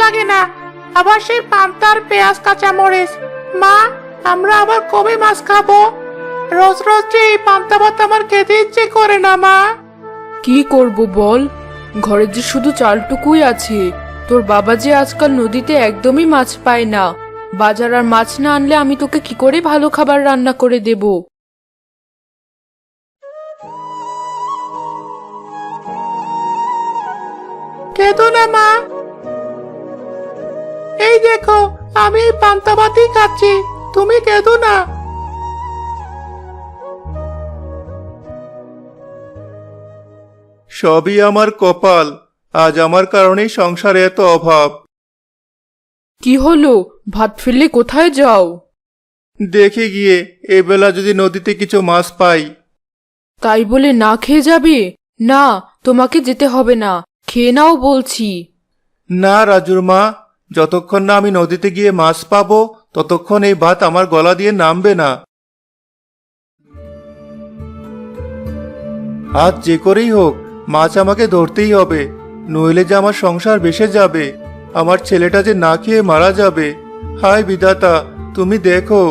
লাগে না। আবার সেই পান্তার পেঁয়াজ কাঁচামরিচ। মা, আমরা আবার কবে মাছ খাবো? রোজ রোজ যে এই পান্তা ভাত আমার খেতে ইচ্ছে করে না মা। কি করব বল, ঘরে যে শুধু চালটুকুই আছে। তোর বাবা যে আজকাল নদীতে একদমই মাছ পায় না। বাজার আর মাছ না আনলে আমি তোকে কি করে ভালো খাবার রান্না করে দেব? কেঁদো না মা, এই দেখো আমি এই পান্তা ভাতই খাচ্ছি, তুমি কেঁদো না। সবই আমার কপাল, আজ আমার কারণেই সংসারে এত অভাব। কি হলো, ভাত ফেললে কোথায় যাও? দেখে গিয়ে এবেলা যদি নদীতে কিছু মাছ পাই। তাই বলে না খেয়ে যাবে? না, তোমাকে যেতে হবে না, খেয়ে নাও বলছি। না রাজুর মা, যতক্ষণ না আমি নদীতে গিয়ে মাছ পাবো ততক্ষণ এই ভাত আমার গলা দিয়ে নামবে না। আজ যে করেই হোক মাছ আমাকে ধরতেই হবে, নইলে যে আমার সংসার ভেসে যাবে, আমার ছেলেটা যে না খেয়ে মারা যাবে। হায় বিধাতা, তুমি দেখো।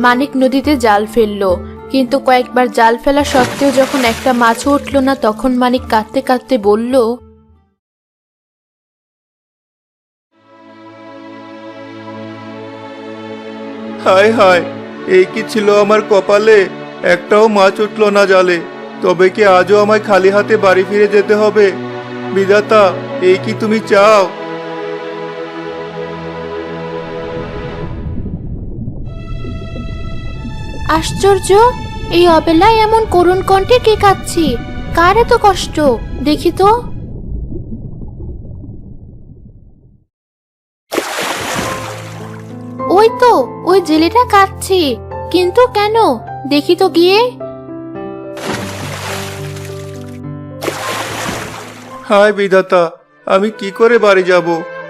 মানিক নদীতে জাল ফেললো, কিন্তু কয়েকবার জাল ফেলা সত্ত্বেও যখন একটা মাছও উঠল না, তখন মানিক কাঁদতে কাঁদতে বলল, হায় হায়, এই কি ছিল আমার কপালে? একটাও মাছ উঠলো না জালে। তবে কি আজও আমায় খালি হাতে বাড়ি ফিরে যেতে হবে? বিধাতা, এই কি তুমি চাও? আশ্চর্য, এই অবেলায় এমন করুণ কণ্ঠে কে কাঁদছে? কার এত কষ্ট দেখি তো। ওই তো, ওই জেলেটা কাঁদছে, কিন্তু কেন দেখি তো গিয়ে। হায় বিধাতা, আমি কি করে বাড়ি যাব?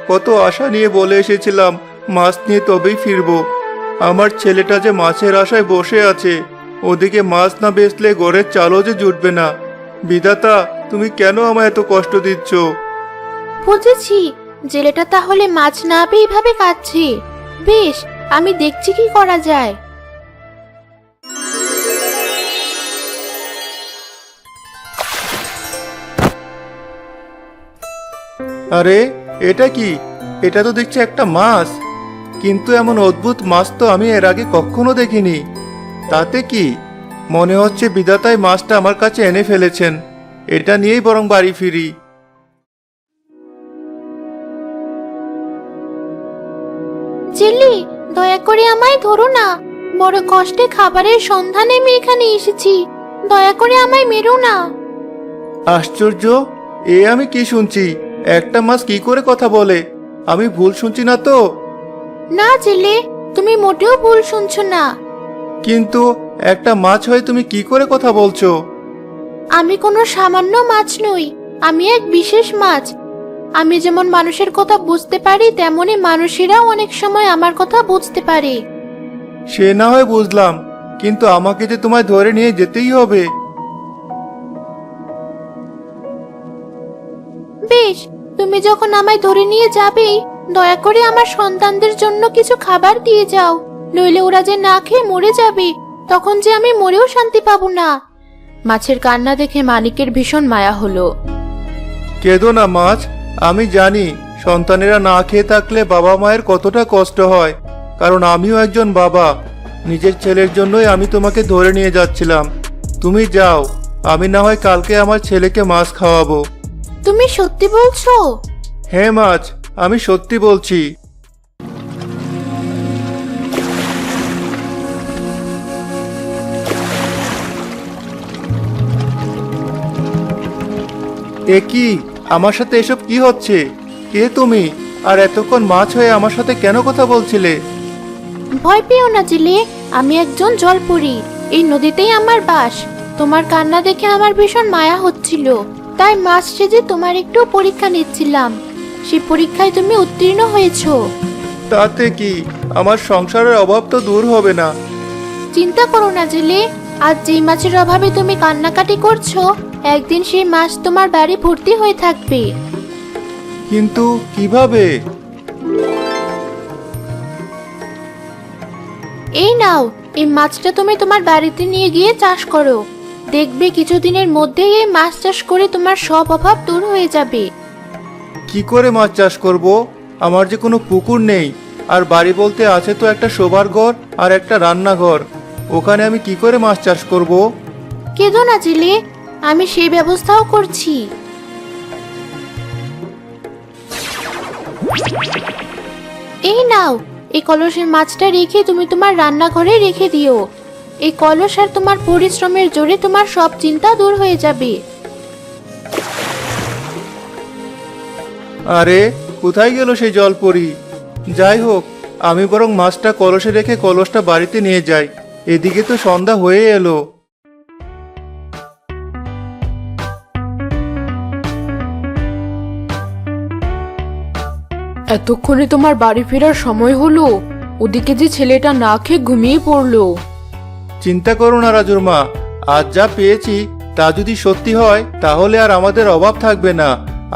কত আশা নিয়ে বলে এসেছিলাম মাছ নিয়ে তবেই ফিরবো। আমার ছেলেটা যে মাছের আশায় বসে আছে, ওদিকে মাছ না বেচলে ঘরের চালও যে জুটবে না। বিধাতা, তুমি কেন আমায় এত কষ্ট দিচ্ছ? বুঝেছি, জেলেটা তাহলে মাছ না পেয়ে এইভাবে কাঁদছে। বেশ, আমি দেখছি কি করা যায়। আরে, এটা কি? এটা তো দেখছি একটা মাছ, কিন্তু এমন অদ্ভুত মাছ তো আমি এর আগে কখনো দেখিনি। তাতে কি, মনে হচ্ছে বিধাতাই মাছটা আমার কাছে এনে ফেলেছেন। এটা নিয়েই বরং বাড়ি ফিরি। জেলে, দয়া করে আমায় ধরো না, বড় কষ্টে খাবারের সন্ধানে আমি এখানে এসেছি, দয়া করে আমায় মেরো না। আশ্চর্য, এ আমি কি শুনছি? একটা মাছ কি করে কথা বলে? আমি ভুল শুনছি না তো? না জেলে, তুমি মোটেও ভুল শুনছো না। কিন্তু একটা মাছ হয়ে তুমি কি করে কথা বলছো? আমি কোনো সামান্য মাছ নই, আমি এক বিশেষ মাছ। আমি যেমন মানুষের কথা বুঝতে পারি, তেমনি মানুষেরাও অনেক সময় আমার কথা বুঝতে পারে। সে না হয় বুঝলাম, কিন্তু আমাকে যে তোমায় ধরে নিয়ে যেতেই হবে। বেশ, তুমি যখন আমায় ধরে নিয়ে যাবেই, দয়া করে আমার সন্তানদের জন্য কিছু খাবার দিয়ে যাও, নইলে ওরা যে না খেয়ে মরে যাবে, তখন যে আমি মরেও শান্তি পাবো না। মাছের কান্না দেখে মানিকের ভীষণ মায়া হলো। কেঁদো না মাছ, আমি জানি সন্তানেরা না খেয়ে থাকলে বাবা মায়ের কতটা কষ্ট হয়, কারণ আমিও একজন বাবা। নিজের ছেলের জন্যই আমি তোমাকে ধরে নিয়ে যাচ্ছিলাম। তুমি যাও, আমি না হয় কালকে আমার ছেলেকে মাছ খাওয়াবো। তুমি সত্যি বলছো? হ্যাঁ মাছ, আমি সত্যি বলছি। এ কি, আমার সাথে এসব কি হচ্ছে? কে তুমি? আর এতক্ষণ মাছ হয়ে আমার সাথে কেন কথা বলছিলে? ভয় পেও না জেলে, আমি একজন জলপরী, এই নদীতেই আমার বাস। তোমার কান্না দেখে আমার ভীষণ মায়া হচ্ছিল, তাই মাছ সেজে তোমার একটু পরীক্ষা নিচ্ছিলাম। সেই পরীক্ষায় তুমি উত্তীর্ণ হয়েছো। তাতে কি, আমার সংসারের অভাব তো দূর হবে না। চিন্তা করো না জেলে, আজ যেই মাছের অভাবে তুমি কান্নাকাটি করছো, একদিন সেই মাছ তোমার বাড়ি ভর্তি হয়ে থাকবে। কিন্তু কিভাবে? এই নাও, এই মাছটা তুমি তোমার বাড়িতে নিয়ে গিয়ে চাষ করো। দেখবে কিছুদিনের মধ্যেই এই মাছ চাষ করে তোমার সব অভাব দূর হয়ে যাবে। কি করে মাছ চাষ করব? আমার যে কোনো পুকুর নেই, আর বাড়ি বলতে আছে তো একটা শোবার ঘর আর একটা রান্নাঘর। ওখানে আমি কি করে মাছ চাষ করব? কেঁদো না জেলে, আমি সেই ব্যবস্থাও করছি। এই নাও, এই কলসের মাছটা রেখে তুমি তোমার রান্নাঘরে রেখে দিও। এই কলস আর তোমার পরিশ্রমের জোরে তোমার সব চিন্তা দূর হয়ে যাবে। আরে কোথায় গেল সেই জলপরি? যাই হোক, আমি বরং মাছটা কলসে রেখে কলসটা বাড়িতে নিয়ে যাই। এদিকে তো সন্ধ্যা হয়ে এলো। এতক্ষণে তোমার বাড়ি ফেরার সময় হলো? ওদিকে যে ছেলেটা না খেয়ে ঘুমিয়ে পড়লো। চিন্তা করো না রাজুর মা, আজ যা পেয়েছি তা যদি সত্যি হয় তাহলে আর আমাদের অভাব থাকবে না,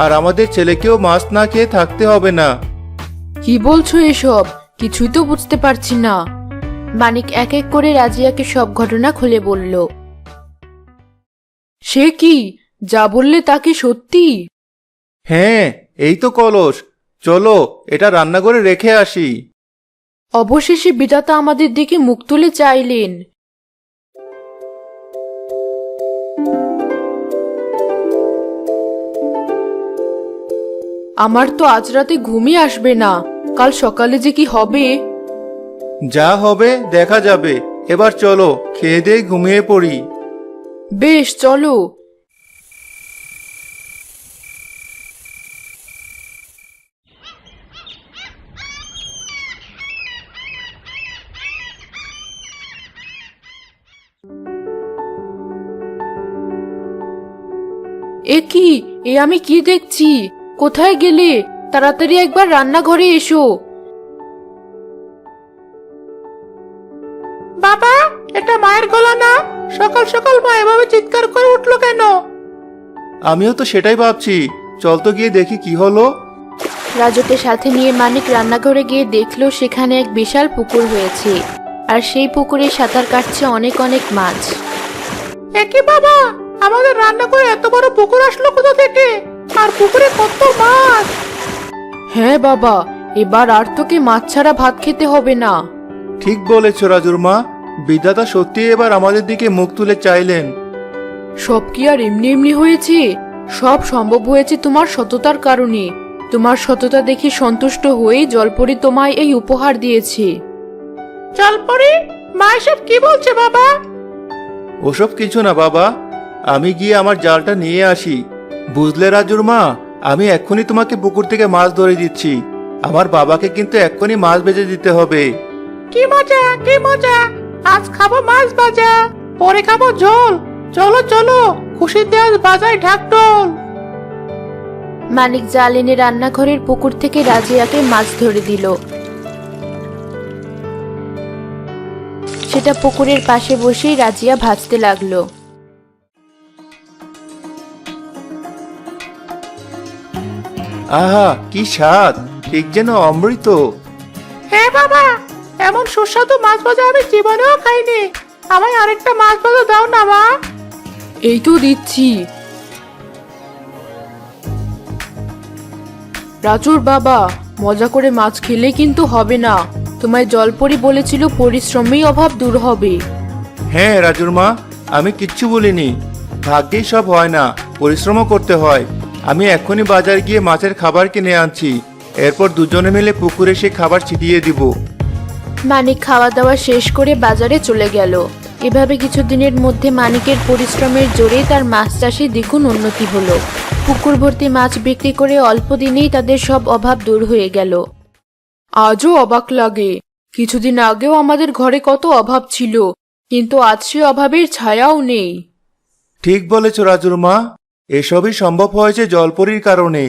আর আমাদের ছেলেকেও মাছ না খেয়ে থাকতে হবে না। কি বলছো এসব? কিছুই তো বুঝতে পারছি না। মানিক এক এক করে রাজিয়াকে সব ঘটনা খুলে বলল। সে কি? যা বললে তা কি সত্যি? হ্যাঁ, এই তো কলস। চলো এটা রান্নাঘরে রেখে আসি। অবশেষে বিধাতা আমাদের দিকে মুখ তুলে চাইলেন। আমার তো আজ রাতে ঘুমই আসবে না। কাল সকালে যে কি হবে। যা হবে দেখা যাবে। এবার চলো খেয়ে দিয়ে ঘুমিয়ে পড়ি। বেশ, চলো। এ কি? এ আমি কি দেখছি? কোথায় গেলে? তাড়াতাড়ি একবার রান্নাঘরে এসো। বাবা, এটা মায়ের গলা না? সকাল সকাল মা এভাবে চিৎকার করে উঠলো কেন? আমিও তো সেটাই ভাবছি। চল তো গিয়ে দেখি কি হলো। রাজুকে সাথে নিয়ে মানিক রান্নাঘরে গিয়ে দেখলো সেখানে এক বিশাল পুকুর হয়েছে, আর সেই পুকুরে সাঁতার কাটছে অনেক অনেক মাছ। একই বাবা, আমাদের রান্না করে এত বড় পুকুর আসলো কোথা থেকে? আর পুকুরে কত মাছ! হ্যাঁ বাবা, এবার আর তোকে মাছ ছাড়া ভাত খেতে হবে না। ঠিক বলেছ রাজুর মা, বিধাতা সত্যি এবার আমাদের দিকে মুখ তুলে চাইলেন। সব কি আর এমনি এমনি হয়েছে? সব সম্ভব হয়েছে তোমার সততার কারণে। তোমার সততা দেখে সন্তুষ্ট হয়ে জলপরি তোমায় এই উপহার দিয়েছে। জলপরি, মা এসব কি বলছে বাবা? ওসব কিছু না বাবা, আমি গিয়ে আমার জালটা নিয়ে আসি। বুঝলে রাজুর মা, আমি এক্ষুনি তোমাকে পুকুর থেকে মাছ ধরে দিচ্ছি। আমার বাবাকে কিন্তু এক্ষুনি মাছ ভেজে দিতে হবে। কি মজা, কি মজা! আজ খাবো মাছ ভাজা, পরে খাবো ঝোল। চলো চলো, খুশিতে আজ বাজায় ঢাকঢোল। মানিক জাল এনে রান্নাঘরের পুকুর থেকে রাজিয়াকে মাছ ধরে দিল। সেটা পুকুরের পাশে বসেই রাজিয়া ভাজতে লাগলো। আহা কি স্বাদ, ঠিক যেন অমৃত। হ্যাঁ বাবা, এমন সুস্বাদু মাছ ভাজা আমি জীবনেও খাইনি। আমায় আরেকটা মাছ ভাজা দাও না মা। এই তো দিচ্ছি। রাজুর বাবা, মজা করে মাছ খেলে কিন্তু হবে না। তোমায় জলপরি বলেছিল পরিশ্রমেই অভাব দূর হবে। হ্যাঁ রাজুর মা, আমি কিচ্ছু বলিনি। ভাগ্যেই সব হয় না, পরিশ্রমও করতে হয়। আমি এক্ষুনি বাজার গিয়ে মাছের খাবার কিনে আনছি। এরপর দুজনে মিলে পুকুরে সে খাবার ছিটিয়ে দিব। মানিক খাওয়া দাওয়া শেষ করে বাজারে চলে গেল। এভাবে কিছুদিনের মধ্যে মানিকের পরিশ্রমের জোরে তার মাছ চাষে দ্বিগুণ উন্নতি হলো। পুকুর ভর্তি মাছ বিক্রি করে অল্প দিনেই তাদের সব অভাব দূর হয়ে গেল। আজও অবাক লাগে, কিছুদিন আগেও আমাদের ঘরে কত অভাব ছিল, কিন্তু আজ সে অভাবের ছায়াও নেই। ঠিক বলেছ রাজুর মা, এসবই সম্ভব হয়েছে জলপরির কারণে।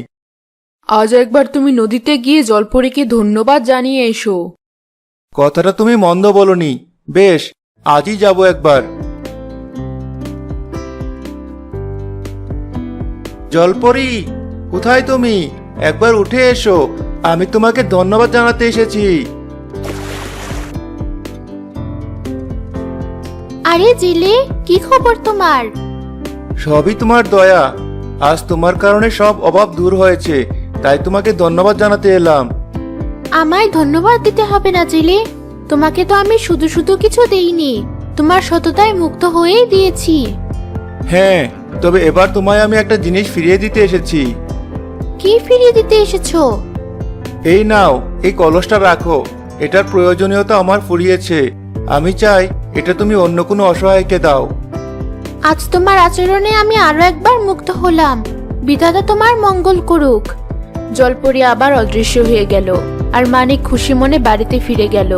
আজ একবার তুমি নদীতে গিয়ে জলপরীকে ধন্যবাদ জানিয়ে এসো। কথাটা তুমি মন্দ বলনি। বেশ, আজই যাব একবার। জলপরি, কোথায় তুমি? একবার উঠে এসো, আমি তোমাকে ধন্যবাদ জানাতে এসেছি। আরে জেলে, কি খবর তোমার? সবই তোমার দয়া। আজ তোমার কারণে সব অভাব দূর হয়েছে, তাই তোমাকে ধন্যবাদ জানাতে এলাম। আমায় ধন্যবাদ দিতে হবে না জেলে, তোমাকে তো আমি শুধু শুধু কিছু দেইনি, তোমার সততায় মুক্ত হয়েই দিয়েছি। হ্যাঁ, তবে এবার তোমায় আমি একটা জিনিস ফিরিয়ে দিতে এসেছি। কি ফিরিয়ে দিতে এসেছো? এই নাও, এই কলসটা রাখো। এটার প্রয়োজনীয়তা আমার ফুরিয়েছে। আমি চাই এটা তুমি অন্য কোনো অসহায়কে দাও। আজ তোমার আচরণে আমি আরো একবার মুক্ত হলাম, বিধাতা তোমার মঙ্গল করুক। জলপরি আবার অদৃশ্য হয়ে গেল আর মানিক খুশি মনে বাড়িতে ফিরে গেল।